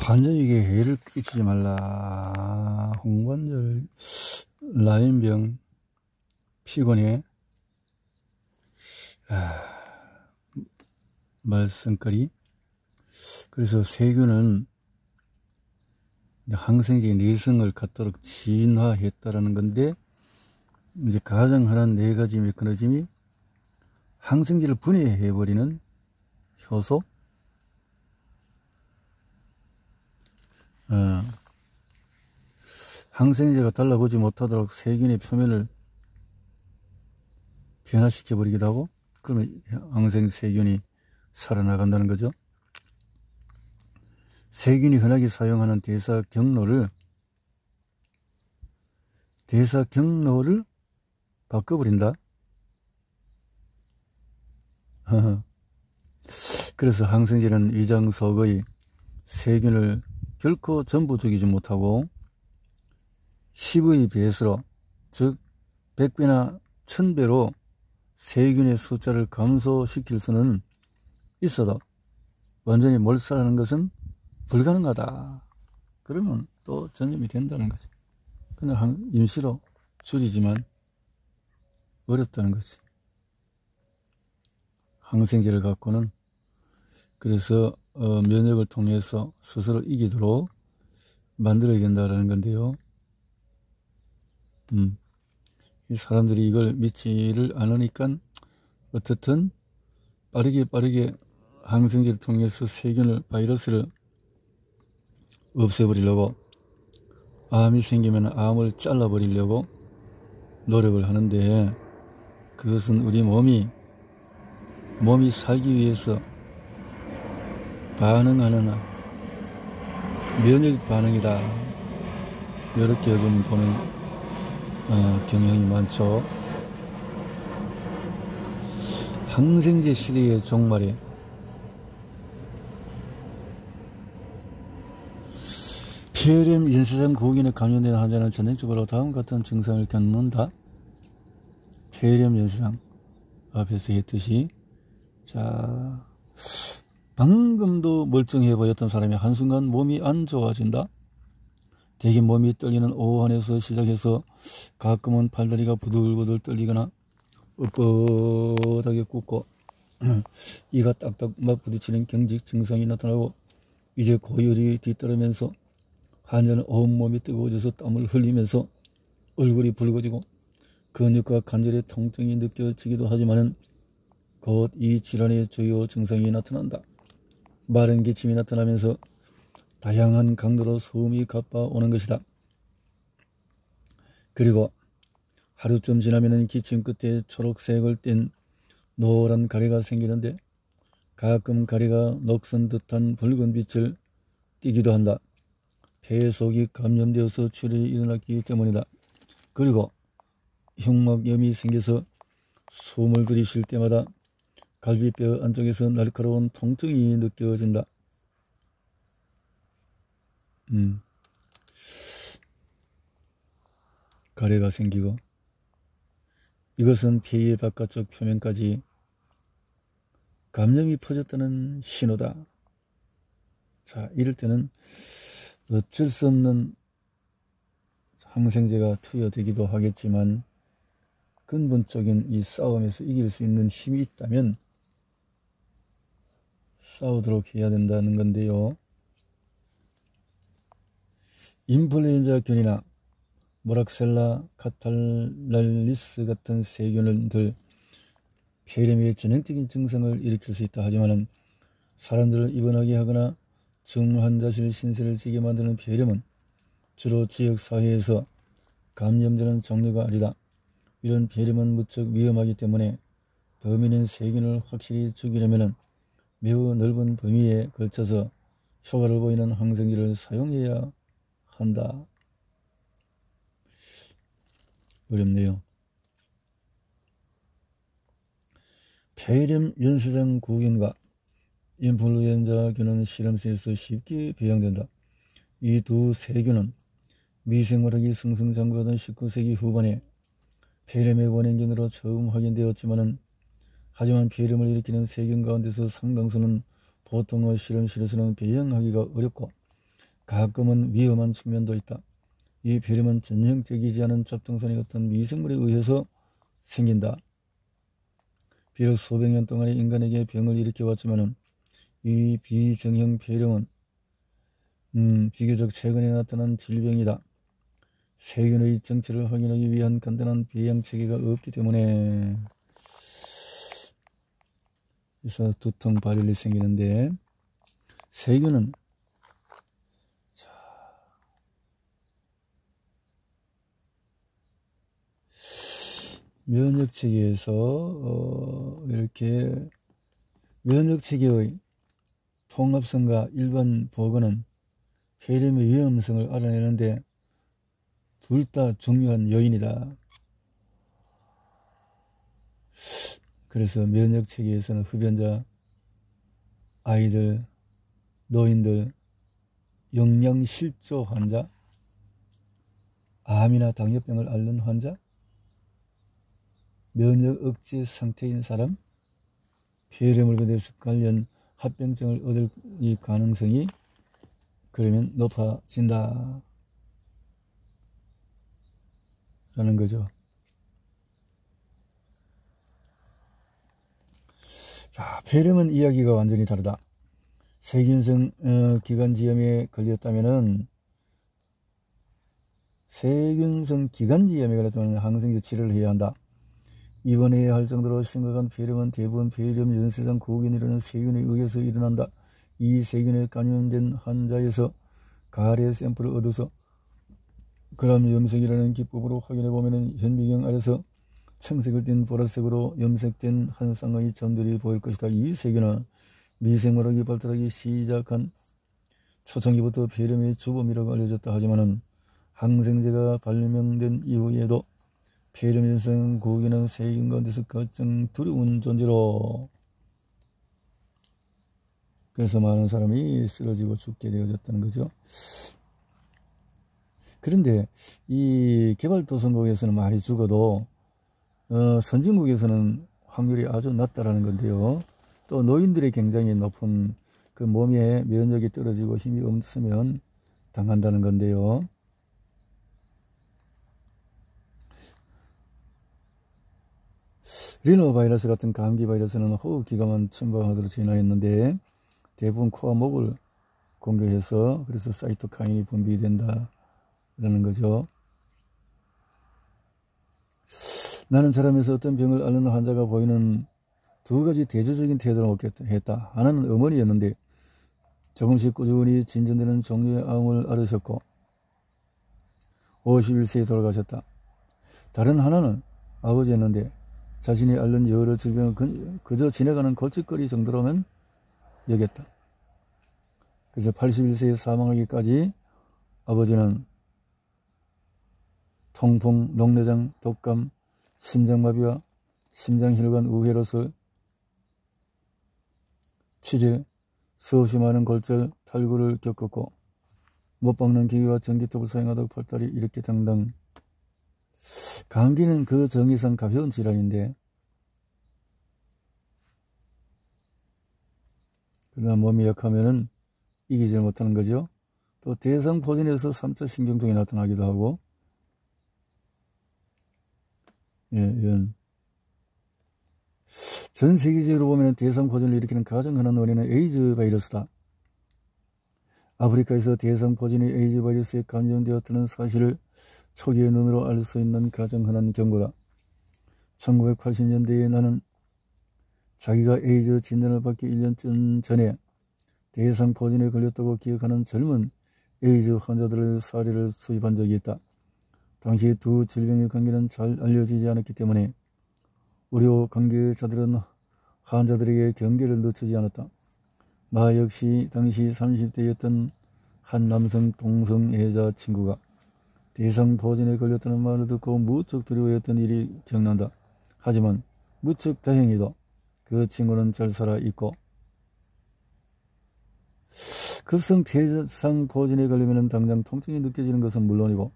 환자에게 해를 끼치지 말라. 홍관절, 라인병, 피곤해. 말썽거리. 그래서 세균은 항생제 내성을 갖도록 진화했다라는 건데, 이제 가장 흔한 네 가지 메커니즘이 항생제를 분해해버리는 효소, 항생제가 달라붙지 못하도록 세균의 표면을 변화시켜버리기도 하고, 그러면 항생세균이 살아나간다는 거죠. 세균이 흔하게 사용하는 대사 경로를 바꿔버린다. 그래서 항생제는 위장 속의 세균을 결코 전부 죽이지 못하고 10의 배수로, 즉 100배나 1000배로 세균의 숫자를 감소시킬 수는 있어도 완전히 몰살하는 것은 불가능하다. 그러면 또 전염이 된다는 거지. 그냥 임시로 줄이지만 어렵다는 거지. 항생제를 갖고는. 그래서 면역을 통해서 스스로 이기도록 만들어야 된다는 건데요. 이 사람들이 이걸 믿지를 않으니까 어떻든 빠르게 항생제를 통해서 세균을, 바이러스를 없애버리려고, 암이 생기면 암을 잘라버리려고 노력을 하는데, 그것은 우리 몸이 살기 위해서 반응하는 면역 반응이다. 이렇게 요즘 보는 경향이 많죠. 항생제 시대의 종말에 폐렴 연쇄성 고기에 감염된 환자는 전형적으로 다음과 같은 증상을 겪는다. 폐렴 연쇄성, 앞에서 했듯이, 자, 방금도 멀쩡해 보였던 사람이 한순간 몸이 안 좋아진다. 대개 몸이 떨리는 오한에서 시작해서 가끔은 팔다리가 부들부들 떨리거나 뻣뻣하게 굽고 이가 딱딱 막 부딪히는 경직 증상이 나타나고, 이제 고열이 뒤따르면서 환자는 온몸이 뜨거워져서 땀을 흘리면서 얼굴이 붉어지고 근육과 관절의 통증이 느껴지기도 하지만은 곧 이 질환의 주요 증상이 나타난다. 마른 기침이 나타나면서 다양한 강도로 소음이 가빠오는 것이다. 그리고 하루쯤 지나면 기침 끝에 초록색을 띤 노란 가래가 생기는데, 가끔 가래가 녹슨 듯한 붉은 빛을 띠기도 한다. 폐 속이 감염되어서 출혈이 일어났기 때문이다. 그리고 흉막염이 생겨서 숨을 들이쉴 때마다 갈비뼈 안쪽에서 날카로운 통증이 느껴진다. 가래가 생기고, 이것은 폐의 바깥쪽 표면까지 감염이 퍼졌다는 신호다. 자, 이럴 때는 어쩔 수 없는 항생제가 투여되기도 하겠지만, 근본적인 이 싸움에서 이길 수 있는 힘이 있다면 싸우도록 해야 된다는 건데요. 인플루엔자균이나 모락셀라 카탈랄리스 같은 세균들, 폐렴의 전형적인 증상을 일으킬 수 있다 하지만 사람들을 입원하게 하거나 중환자실 신세를 지게 만드는 폐렴은 주로 지역사회에서 감염되는 종류가 아니다. 이런 폐렴은 무척 위험하기 때문에 범인인 세균을 확실히 죽이려면 매우 넓은 범위에 걸쳐서 효과를 보이는 항생제를 사용해야 한다. 어렵네요. 폐렴 연쇄성 구균과 인플루엔자균은 실험실에서 쉽게 배양된다. 이 두 세균은 미생물학이 승승장구하던 19세기 후반에 폐렴의 원인균으로 처음 확인되었지만, 하지만 폐렴을 일으키는 세균 가운데서 상당수는 보통의 실험실에서는 배양하기가 어렵고 가끔은 위험한 측면도 있다. 이 폐렴은 전형적이지 않은 잡동사니 같은 미생물에 의해서 생긴다. 비록 수백 년 동안에 인간에게 병을 일으켜왔지만 이 비정형 폐렴은 비교적 최근에 나타난 질병이다. 세균의 정체를 확인하기 위한 간단한 배양 체계가 없기 때문에 그래서 두통 발열이 생기는데 세균은 면역체계에서 이렇게 면역체계의 통합성과 일반 보건은 폐렴의 위험성을 알아내는데 둘 다 중요한 요인이다. 그래서 면역체계에서는 흡연자, 아이들, 노인들, 영양실조 환자, 암이나 당뇨병을 앓는 환자, 면역 억제 상태인 사람, 폐렴을 거듭해서 관련 합병증을 얻을 이 가능성이 그러면 높아진다 라는 거죠. 자, 폐렴은 이야기가 완전히 다르다. 세균성 기관지염에 걸렸다면은 항생제 치료를 해야 한다. 입원해야 할 정도로 심각한 폐렴은 대부분 폐렴 연쇄성 고균이라는 세균에 의해서 일어난다. 이 세균에 감염된 환자에서 가래 샘플을 얻어서 그람 염색이라는 기법으로 확인해보면 현미경 아래서 청색을 띤 보라색으로 염색된 한 쌍의 점들이 보일 것이다. 이 세균은 미생물학이 발달하기 시작한 초창기부터 폐렴의 주범이라고 알려졌다 하지만 항생제가 발명된 이후에도 폐렴 연쇄성 고균은 세균 가운데서 가장 두려운 존재로 그래서 많은 사람이 쓰러지고 죽게 되어졌다는 거죠. 그런데 이 개발도상국에서는 많이 죽어도 선진국에서는 확률이 아주 낮다라는 건데요. 또 노인들이 굉장히 높은 그 몸에 면역이 떨어지고 힘이 없으면 당한다는 건데요. 리노바이러스 같은 감기 바이러스는 호흡기관만 침범하도록 진화했는데 대부분 코와 목을 공격해서 그래서 사이토카인이 분비된다 라는 거죠. 나는 사람에서 어떤 병을 앓는 환자가 보이는 두 가지 대조적인 태도를 했다. 하나는 어머니였는데 조금씩 꾸준히 진전되는 종류의 암을 앓으셨고 51세에 돌아가셨다. 다른 하나는 아버지였는데 자신이 앓는 여러 질병을 그저 지나가는 골칫거리 정도로만 여겼다. 그래서 81세에 사망하기까지 아버지는 통풍, 녹내장, 독감, 심장마비와 심장혈관 우회로설, 치질, 수없이 많은 골절, 탈구를 겪었고 못 박는 기계와 전기톱을 사용하다가 팔다리 이렇게 당당. 감기는 그 정의상 가벼운 질환인데 그러나 몸이 약하면은 이기질 못하는 거죠. 또 대상포진에서 3차 신경통이 나타나기도 하고 이런 전 세계적으로 보면 대상포진을 일으키는 가장 흔한 원인은 에이즈 바이러스다. 아프리카에서 대상포진이 에이즈 바이러스에 감염되었다는 사실을 초기의 눈으로 알 수 있는 가장 흔한 경고다. 1980년대에 나는 자기가 에이즈 진단을 받기 1년 전에 대상포진에 걸렸다고 기억하는 젊은 에이즈 환자들의 사례를 수입한 적이 있다. 당시 두 질병의 관계는 잘 알려지지 않았기 때문에 의료 관계자들은 환자들에게 경계를 늦추지 않았다. 나 역시 당시 30대였던 한 남성 동성애자 친구가 대상포진에 걸렸다는 말을 듣고 무척 두려워했던 일이 기억난다. 하지만 무척 다행히도 그 친구는 잘 살아있고 급성 대상포진에 걸리면 당장 통증이 느껴지는 것은 물론이고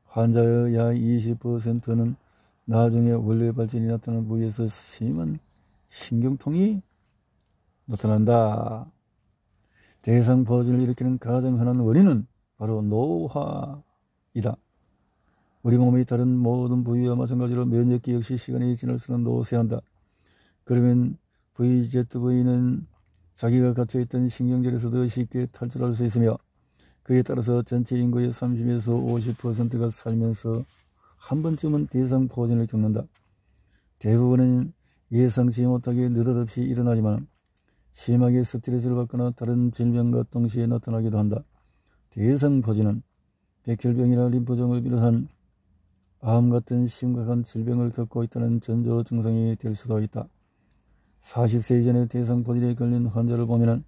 환자의 약 20%는 나중에 원래 발진이 나타난 부위에서 심한 신경통이 나타난다. 대상포진을 일으키는 가장 흔한 원인은 바로 노화이다. 우리 몸의 다른 모든 부위와 마찬가지로 면역기 역시 시간이 지날수록 노쇠한다. 그러면 VZV는 자기가 갇혀있던 신경절에서도 쉽게 탈출할 수 있으며 그에 따라서 전체 인구의 30에서 50%가 살면서 한 번쯤은 대상포진을 겪는다. 대부분은 예상치 못하게 느닷없이 일어나지만 심하게 스트레스를 받거나 다른 질병과 동시에 나타나기도 한다. 대상포진은 백혈병이나 림프종을 비롯한 암 같은 심각한 질병을 겪고 있다는 전조 증상이 될 수도 있다. 40세 이전에 대상포진에 걸린 환자를 보면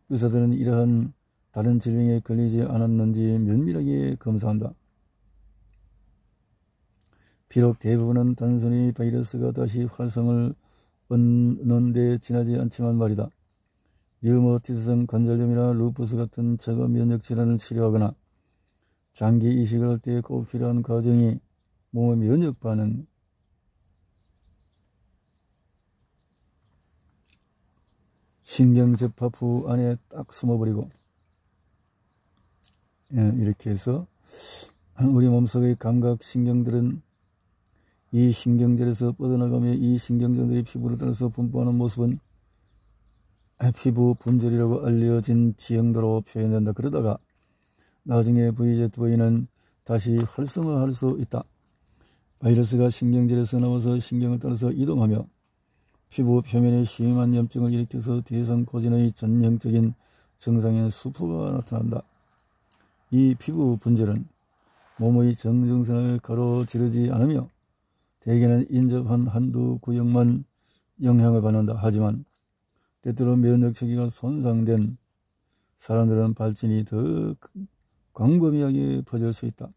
의사들은 이러한 다른 질병에 걸리지 않았는지 면밀하게 검사한다. 비록 대부분은 단순히 바이러스가 다시 활성을 얻는 데 지나지 않지만 말이다. 류머티스성 관절염이나 루푸스 같은 저가 면역 질환을 치료하거나 장기 이식을 할 때 꼭 필요한 과정이 몸의 면역 반응, 신경접합 후 안에 딱 숨어버리고 이렇게 해서 우리 몸속의 감각신경들은 이 신경절에서 뻗어나가며 이 신경전들이 피부를 따라서 분포하는 모습은 피부 분절이라고 알려진 지형도로 표현된다. 그러다가 나중에 VZV는 다시 활성화할 수 있다. 바이러스가 신경절에서 나와서 신경을 따라서 이동하며 피부 표면에 심한 염증을 일으켜서 대상포진의 전형적인 증상인 수포가 나타난다. 이 피부 분절은 몸의 정증선을 가로지르지 않으며 대개는 인접한 한두 구역만 영향을 받는다. 하지만 때때로 면역 체계가 손상된 사람들은 발진이 더 광범위하게 퍼질 수 있다.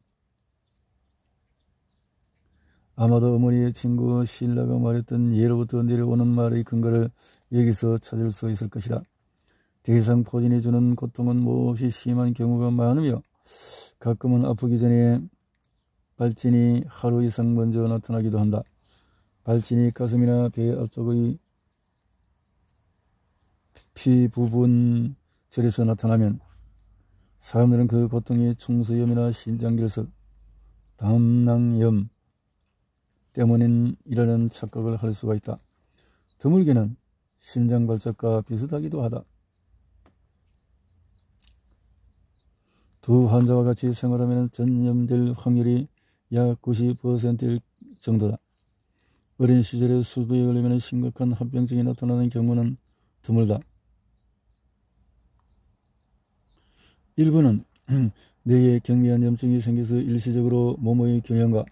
아마도 어머니의 친구 신라가 말했던 예로부터 내려오는 말의 근거를 여기서 찾을 수 있을 것이다. 대상포진이 주는 고통은 몹시 심한 경우가 많으며 가끔은 아프기 전에 발진이 하루 이상 먼저 나타나기도 한다. 발진이 가슴이나 배 앞쪽의 피 부분 절에서 나타나면 사람들은 그 고통이 충수염이나 신장결석, 담낭염 때문이라는 착각을 할 수가 있다. 드물게는 심장발작과 비슷하기도 하다. 두 환자와 같이 생활하면 전염될 확률이 약 90%일 정도다. 어린 시절에 수두에 걸리면 심각한 합병증이 나타나는 경우는 드물다. 일부는 뇌에 경미한 염증이 생겨서 일시적으로 몸의 균형과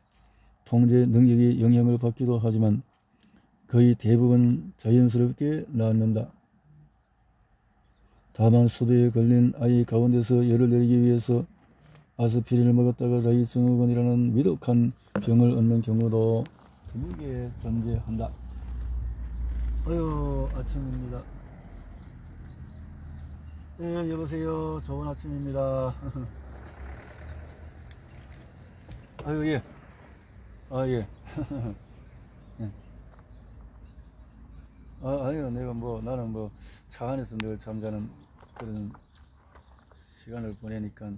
통제 능력이 영향을 받기도 하지만 거의 대부분 자연스럽게 낫는다. 다만 수두에 걸린 아이 가운데서 열을 내리기 위해서 아스피린을 먹었다가 라이 증후군이라는 위독한 병을 얻는 경우도 드물게 존재한다. 아침입니다. 네, 여보세요. 좋은 아침입니다. 예. 예. 예. 아니요. 나는 차 안에서 늘 잠자는 그런 시간을 보내니까